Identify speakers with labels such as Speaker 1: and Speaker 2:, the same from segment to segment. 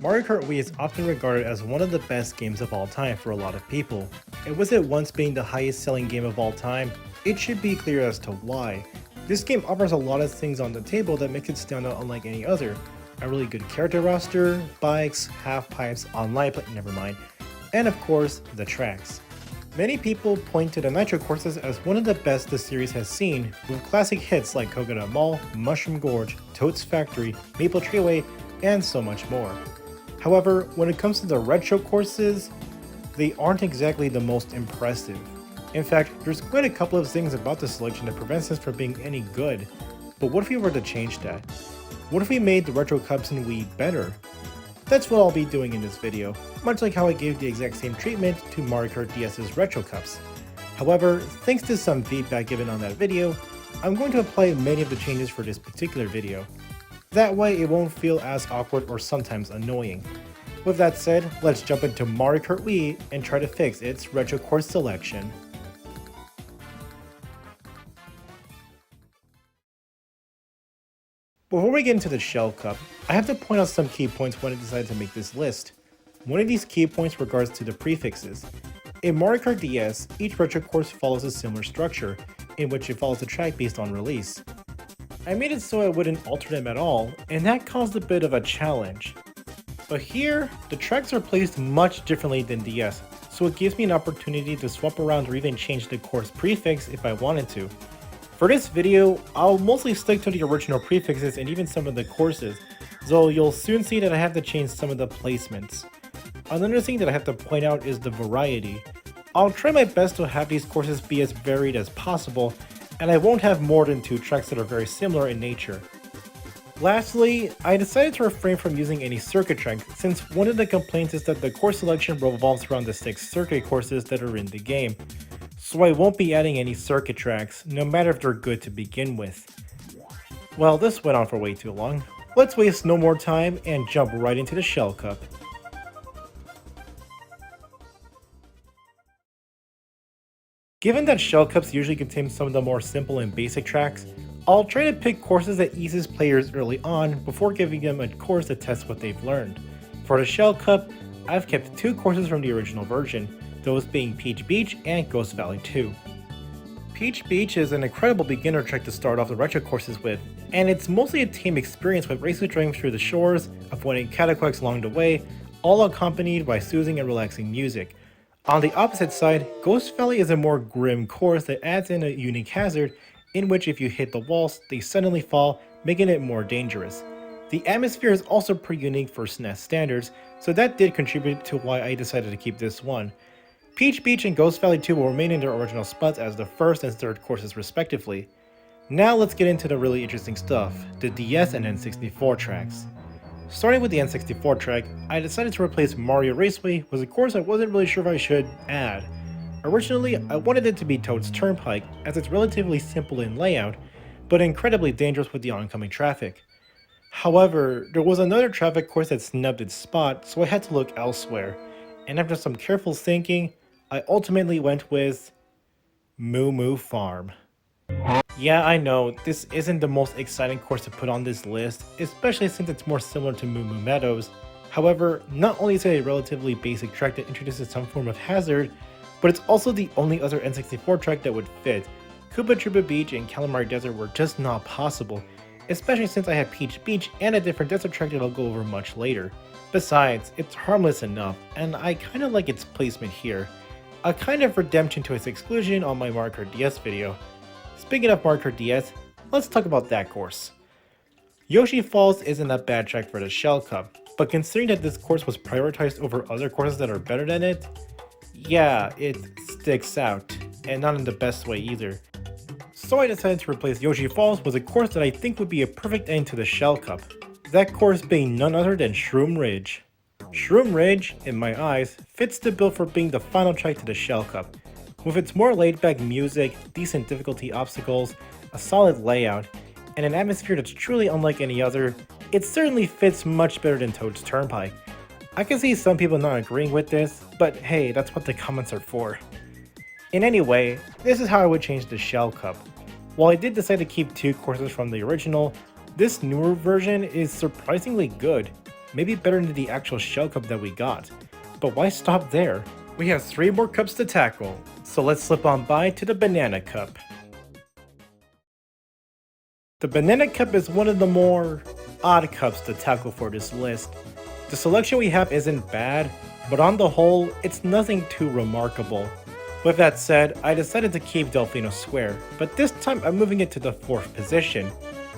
Speaker 1: Mario Kart Wii is often regarded as one of the best games of all time for a lot of people. And with it once being the highest selling game of all time, it should be clear as to why. This game offers a lot of things on the table that makes it stand out unlike any other. A really good character roster, bikes, half-pipes, online play, never mind, and of course, the tracks. Many people point to the Nitro courses as one of the best the series has seen, with classic hits like Coconut Mall, Mushroom Gorge, Toad's Factory, Maple Treeway, and so much more. However, when it comes to the retro courses, they aren't exactly the most impressive. In fact, there's quite a couple of things about the selection that prevents us from being any good. But what if we were to change that? What if we made the retro cups in Wii better? That's what I'll be doing in this video, much like how I gave the exact same treatment to Mario Kart DS's retro cups. However, thanks to some feedback given on that video, I'm going to apply many of the changes for this particular video. That way it won't feel as awkward or sometimes annoying. With that said, let's jump into Mario Kart Wii and try to fix its retro course selection. Before we get into the Shell Cup, I have to point out some key points when I decided to make this list. One of these key points regards to the prefixes. In Mario Kart DS, each retro course follows a similar structure, in which it follows the track based on release. I made it so I wouldn't alter them at all, and that caused a bit of a challenge. But here, the tracks are placed much differently than DS, so it gives me an opportunity to swap around or even change the course prefix if I wanted to. For this video, I'll mostly stick to the original prefixes and even some of the courses, though you'll soon see that I have to change some of the placements. Another thing that I have to point out is the variety. I'll try my best to have these courses be as varied as possible, and I won't have more than 2 tracks that are very similar in nature. Lastly, I decided to refrain from using any circuit tracks, since one of the complaints is that the course selection revolves around the 6 circuit courses that are in the game, so I won't be adding any circuit tracks, no matter if they're good to begin with. Well, this went on for way too long. Let's waste no more time and jump right into the Shell Cup. Given that Shell Cups usually contain some of the more simple and basic tracks, I'll try to pick courses that eases players early on before giving them a course to test what they've learned. For the Shell Cup, I've kept 2 courses from the original version, those being Peach Beach and Ghost Valley 2. Peach Beach is an incredible beginner track to start off the retro courses with, and it's mostly a team experience with racing driving through the shores, avoiding cataquacks along the way, all accompanied by soothing and relaxing music. On the opposite side, Ghost Valley is a more grim course that adds in a unique hazard in which if you hit the walls, they suddenly fall, making it more dangerous. The atmosphere is also pretty unique for SNES standards, so that did contribute to why I decided to keep this one. Peach Beach and Ghost Valley 2 will remain in their original spots as the first and third courses respectively. Now let's get into the really interesting stuff, the DS and N64 tracks. Starting with the N64 track, I decided to replace Mario Raceway with a course I wasn't really sure if I should add. Originally, I wanted it to be Toad's Turnpike, as it's relatively simple in layout, but incredibly dangerous with the oncoming traffic. However, there was another traffic course that snubbed its spot, so I had to look elsewhere, and after some careful thinking, I ultimately went with Moo Moo Farm. Yeah, I know, this isn't the most exciting course to put on this list, especially since it's more similar to Moo Moo Meadows. However, not only is it a relatively basic track that introduces some form of hazard, but it's also the only other N64 track that would fit. Koopa Troopa Beach and Calamari Desert were just not possible, especially since I had Peach Beach and a different desert track that I'll go over much later. Besides, it's harmless enough, and I kinda like its placement here. A kind of redemption to its exclusion on my Mario Kart DS video. Speaking of Mario Kart DS, let's talk about that course. Yoshi Falls isn't a bad track for the Shell Cup, but considering that this course was prioritized over other courses that are better than it, yeah, it sticks out, and not in the best way either. So I decided to replace Yoshi Falls with a course that I think would be a perfect end to the Shell Cup. That course being none other than Shroom Ridge. Shroom Ridge, in my eyes, fits the bill for being the final track to the Shell Cup. With its more laid-back music, decent difficulty obstacles, a solid layout, and an atmosphere that's truly unlike any other, it certainly fits much better than Toad's Turnpike. I can see some people not agreeing with this, but hey, that's what the comments are for. In any way, this is how I would change the Shell Cup. While I did decide to keep 2 courses from the original, this newer version is surprisingly good. maybe better than the actual Shell Cup that we got. But why stop there? We have 3 more cups to tackle, so let's slip on by to the Banana Cup. The Banana Cup is one of the more odd cups to tackle for this list. The selection we have isn't bad, but on the whole, it's nothing too remarkable. With that said, I decided to keep Delfino Square, but this time I'm moving it to the 4th position.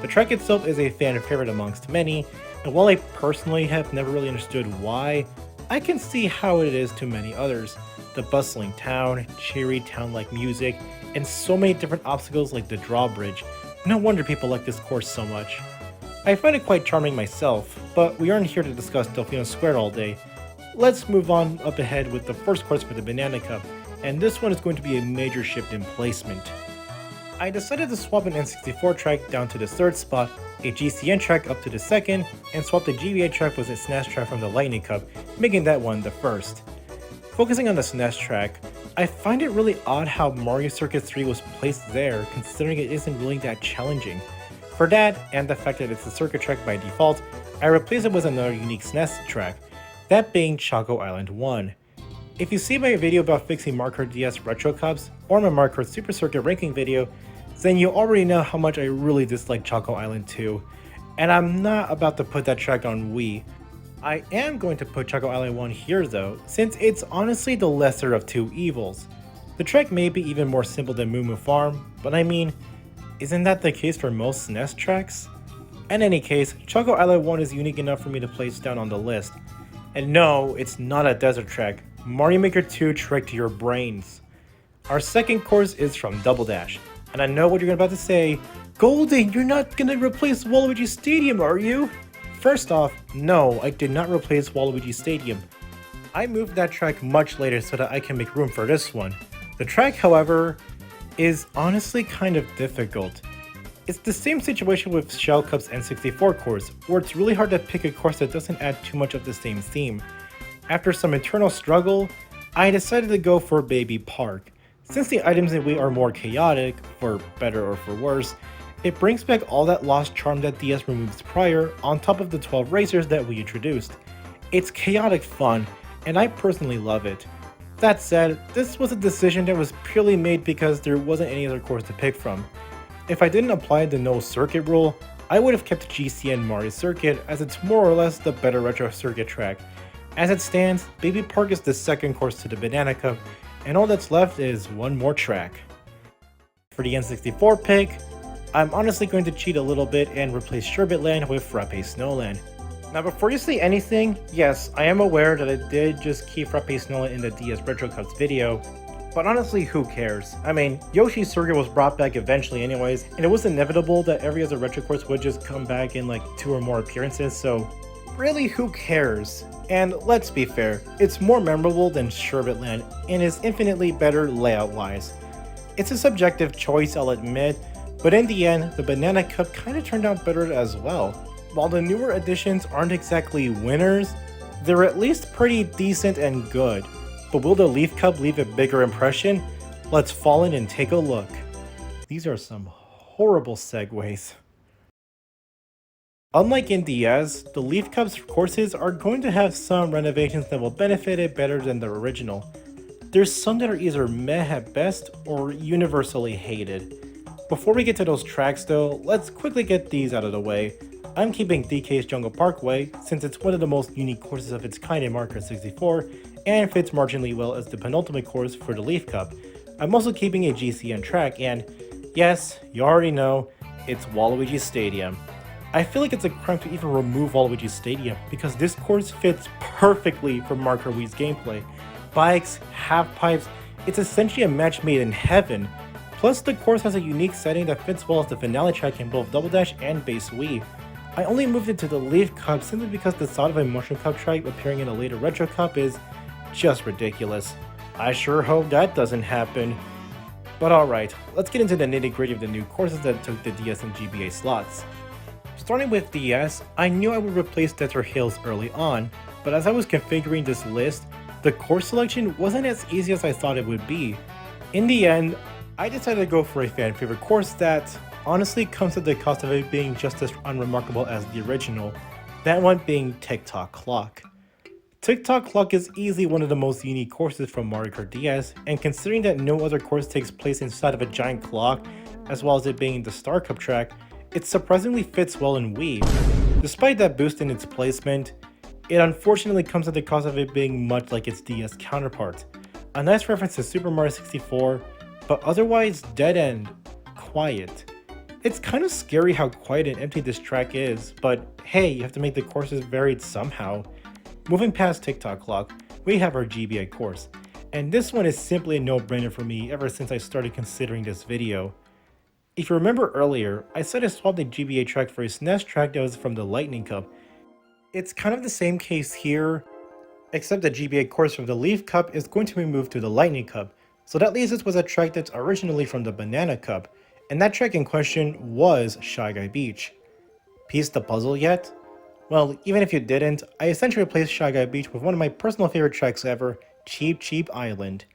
Speaker 1: The track itself is a fan favorite amongst many, and while I personally have never really understood why, I can see how it is to many others. The bustling town, cheery town-like music, and so many different obstacles like the drawbridge. No wonder people like this course so much. I find it quite charming myself, but we aren't here to discuss Delfino Square all day. Let's move on up ahead with the first course for the Banana Cup, and this one is going to be a major shift in placement. I decided to swap an N64 track down to the 3rd spot, a GCN track up to the 2nd, and swap the GBA track with a SNES track from the Lightning Cup, making that one the 1st. Focusing on the SNES track, I find it really odd how Mario Circuit 3 was placed there, considering it isn't really that challenging. For that, and the fact that it's a circuit track by default, I replaced it with another unique SNES track, that being Choco Island 1. If you see my video about fixing Mario Kart DS Retro Cups, or my Mario Kart Super Circuit ranking video, then you already know how much I really dislike Choco Island 2, and I'm not about to put that track on Wii. I am going to put Choco Island 1 here though, since it's honestly the lesser of 2 evils. The track may be even more simple than Moo Moo Farm, but I mean, isn't that the case for most SNES tracks? In any case, Choco Island 1 is unique enough for me to place down on the list. And no, it's not a desert track. Mario Maker 2 tricked your brains. Our second course is from Double Dash. And I know what you're about to say, Golden, you're not gonna replace Waluigi Stadium, are you? First off, no, I did not replace Waluigi Stadium. I moved that track much later so that I can make room for this one. The track, however, is honestly kind of difficult. It's the same situation with Shell Cup's N64 course, where it's really hard to pick a course that doesn't add too much of the same theme. After some internal struggle, I decided to go for Baby Park. Since the items in Wii are more chaotic, for better or for worse, it brings back all that lost charm that DS removed prior on top of the 12 racers that we introduced. It's chaotic fun, and I personally love it. That said, this was a decision that was purely made because there wasn't any other course to pick from. If I didn't apply the no circuit rule, I would have kept GCN Mario Circuit as it's more or less the better retro circuit track. As it stands, Baby Park is the second course to the Banana Cup, and all that's left is one more track. For the N64 pick, I'm honestly going to cheat a little bit and replace Sherbet Land with Frappe Snowland. Now before you say anything, yes, I am aware that I did just keep Frappe Snowland in the DS Retro Cups video, but honestly, who cares? I mean, Yoshi's Circuit was brought back eventually anyways, and it was inevitable that every other retro course would just come back in like 2 or more appearances, so really who cares? And let's be fair, it's more memorable than Sherbet Land and is infinitely better layout-wise. It's a subjective choice, I'll admit, but in the end, the Banana Cup kinda turned out better as well. While the newer additions aren't exactly winners, they're at least pretty decent and good. But will the Leaf Cup leave a bigger impression? Let's fall in and take a look. These are some horrible segues. Unlike in DS, the Leaf Cup's courses are going to have some renovations that will benefit it better than the original. There's some that are either meh at best or universally hated. Before we get to those tracks though, let's quickly get these out of the way. I'm keeping DK's Jungle Parkway since it's one of the most unique courses of its kind in Mario Kart 64 and fits marginally well as the penultimate course for the Leaf Cup. I'm also keeping a GCN track and, yes, you already know, it's Waluigi Stadium. I feel like it's a crime to even remove Waluigi Stadium because this course fits perfectly for Mario Kart Wii's gameplay. Bikes, half pipes, it's essentially a match made in heaven. Plus the course has a unique setting that fits well as the finale track in both Double Dash and base Wii. I only moved it to the Leaf Cup simply because the thought of a Mushroom Cup track appearing in a later Retro Cup is just ridiculous. I sure hope that doesn't happen. But alright, let's get into the nitty gritty of the new courses that took the DS and GBA slots. Starting with DS, I knew I would replace Desert Hills early on, but as I was configuring this list, the course selection wasn't as easy as I thought it would be. In the end, I decided to go for a fan favorite course that honestly comes at the cost of it being just as unremarkable as the original. That one being Tick-Tock Clock. Tick-Tock Clock is easily one of the most unique courses from Mario Kart DS, and considering that no other course takes place inside of a giant clock, as well as it being the Star Cup track, it surprisingly fits well in Wii. Despite that boost in its placement, it unfortunately comes at the cost of it being much like its DS counterpart. A nice reference to Super Mario 64, but otherwise dead and quiet. It's kind of scary how quiet and empty this track is, but hey, you have to make the courses varied somehow. Moving past Tick-Tock Clock, we have our GBA course, and this one is simply a no-brainer for me ever since I started considering this video. If you remember earlier, I said I swapped the GBA track for a SNES track that was from the Lightning Cup. It's kind of the same case here, except the GBA course from the Leaf Cup is going to be moved to the Lightning Cup, so that leaves us with a track that's originally from the Banana Cup, and that track in question was Shy Guy Beach. Piece the puzzle yet? Well, even if you didn't, I essentially replaced Shy Guy Beach with one of my personal favorite tracks ever, Cheep Cheep Island.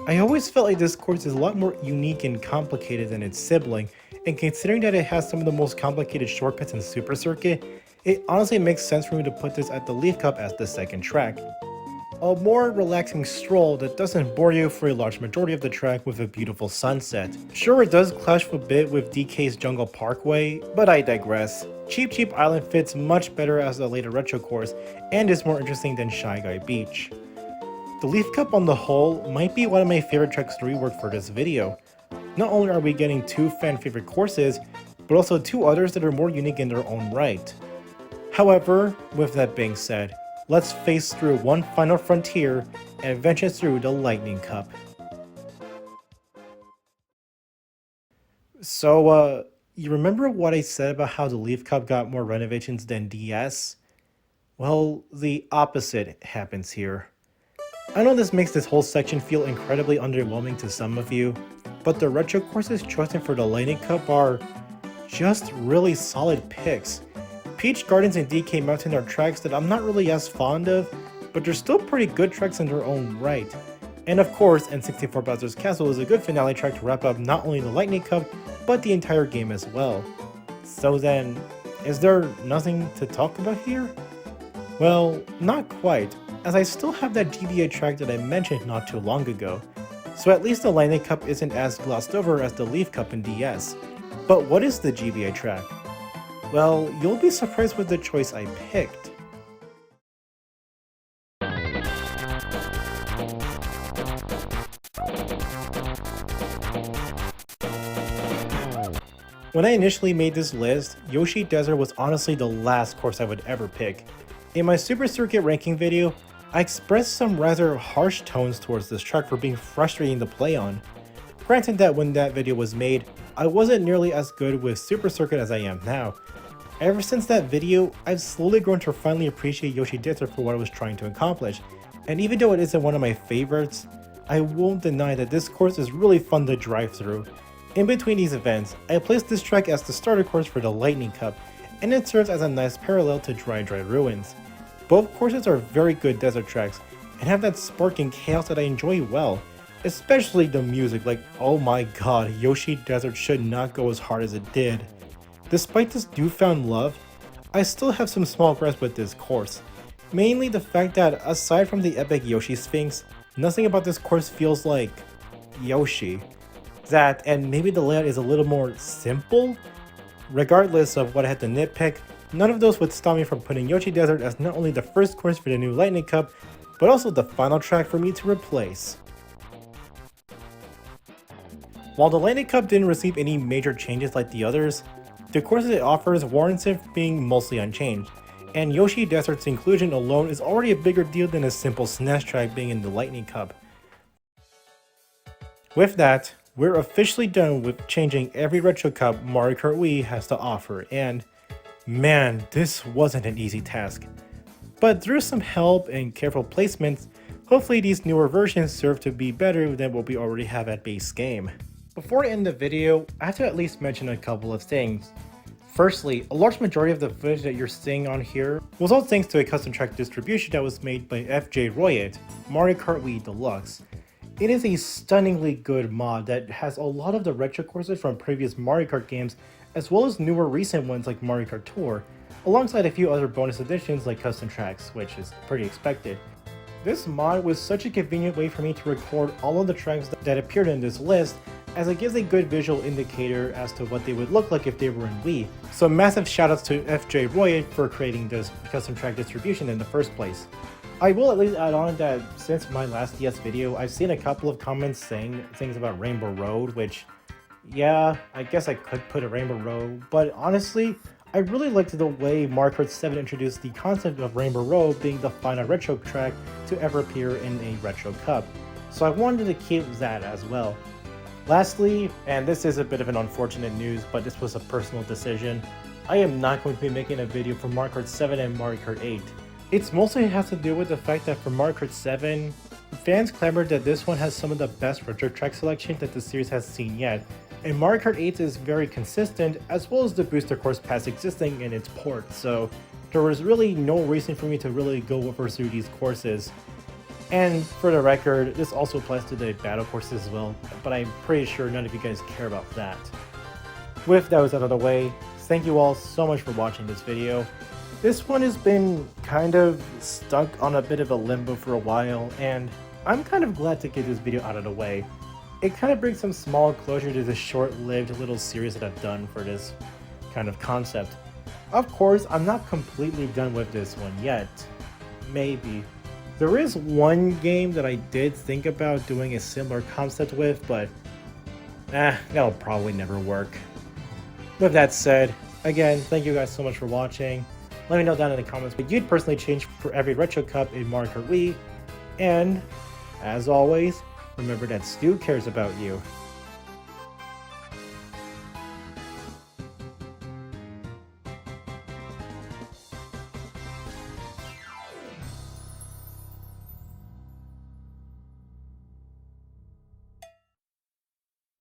Speaker 1: I always felt like this course is a lot more unique and complicated than its sibling, and considering that it has some of the most complicated shortcuts in Super Circuit, it honestly makes sense for me to put this at the Leaf Cup as the second track. A more relaxing stroll that doesn't bore you for a large majority of the track with a beautiful sunset. Sure, it does clash a bit with DK's Jungle Parkway, but I digress. Cheep Cheep Island fits much better as a later retro course and is more interesting than Shy Guy Beach. The Leaf Cup on the whole might be one of my favorite tracks to rework for this video. Not only are we getting two fan favorite courses, but also two others that are more unique in their own right. However, with that being said, let's face through one final frontier and venture through the Lightning Cup. So, you remember what I said about how the Leaf Cup got more renovations than DS? Well, the opposite happens here. I know this makes this whole section feel incredibly underwhelming to some of you, but the retro courses chosen for the Lightning Cup are just really solid picks. Peach Gardens and DK Mountain are tracks that I'm not really as fond of, but they're still pretty good tracks in their own right. And of course, N64 Bowser's Castle is a good finale track to wrap up not only the Lightning Cup, but the entire game as well. So then, is there nothing to talk about here? Well, not quite, as I still have that GBA track that I mentioned not too long ago. So at least the Lightning Cup isn't as glossed over as the Leaf Cup in DS. But what is the GBA track? Well, you'll be surprised with the choice I picked. When I initially made this list, Yoshi Desert was honestly the last course I would ever pick. In my Super Circuit ranking video, I expressed some rather harsh tones towards this track for being frustrating to play on. Granted that when that video was made, I wasn't nearly as good with Super Circuit as I am now. Ever since that video, I've slowly grown to finally appreciate Yoshi Desert for what it was trying to accomplish, and even though it isn't one of my favorites, I won't deny that this course is really fun to drive through. In between these events, I placed this track as the starter course for the Lightning Cup, and it serves as a nice parallel to Dry Dry Ruins. Both courses are very good desert tracks, and have that spark and chaos that I enjoy well, especially the music. Like, oh my god, Yoshi Desert should not go as hard as it did. Despite this newfound love, I still have some small gripes with this course. Mainly the fact that aside from the epic Yoshi Sphinx, nothing about this course feels like Yoshi. That, and maybe the layout is a little more simple? Regardless of what I had to nitpick, none of those would stop me from putting Yoshi Desert as not only the first course for the new Lightning Cup, but also the final track for me to replace. While the Lightning Cup didn't receive any major changes like the others, the courses it offers warrants it being mostly unchanged, and Yoshi Desert's inclusion alone is already a bigger deal than a simple SNES track being in the Lightning Cup. With that, we're officially done with changing every Retro Cup Mario Kart Wii has to offer, and man, this wasn't an easy task. But through some help and careful placements, hopefully these newer versions serve to be better than what we already have at base game. Before I end the video, I have to at least mention a couple of things. Firstly, a large majority of the footage that you're seeing on here was all thanks to a custom track distribution that was made by FJ Royet, Mario Kart Wii Deluxe. It is a stunningly good mod that has a lot of the retro courses from previous Mario Kart games, as well as newer recent ones like Mario Kart Tour, alongside a few other bonus additions like custom tracks, which is pretty expected. This mod was such a convenient way for me to record all of the tracks that appeared in this list, as it gives a good visual indicator as to what they would look like if they were in Wii. So massive shoutouts to FJ Roy for creating this custom track distribution in the first place. I will at least add on that since my last DS video, I've seen a couple of comments saying things about Rainbow Road, which, yeah, I guess I could put a Rainbow Road, but honestly, I really liked the way Mario Kart 7 introduced the concept of Rainbow Road being the final retro track to ever appear in a retro cup, so I wanted to keep that as well. Lastly, and this is a bit of an unfortunate news, but this was a personal decision, I am not going to be making a video for Mario Kart 7 and Mario Kart 8. It mostly has to do with the fact that for Mario Kart 7, fans clamored that this one has some of the best retro track selection that the series has seen yet, and Mario Kart 8 is very consistent, as well as the booster course pass existing in its port, so there was really no reason for me to really go over through these courses. And for the record, this also applies to the battle courses as well, but I'm pretty sure none of you guys care about that. With that was out of the way, thank you all so much for watching this video. This one has been kind of stuck on a bit of a limbo for a while, and I'm kind of glad to get this video out of the way. It kind of brings some small closure to this short-lived little series that I've done for this kind of concept. Of course, I'm not completely done with this one yet. Maybe. There is one game that I did think about doing a similar concept with, but that'll probably never work. With that said, again, thank you guys so much for watching. Let me know down in the comments what you'd personally change for every retro cup in Mario Kart Wii. And, as always, remember that Stu cares about you.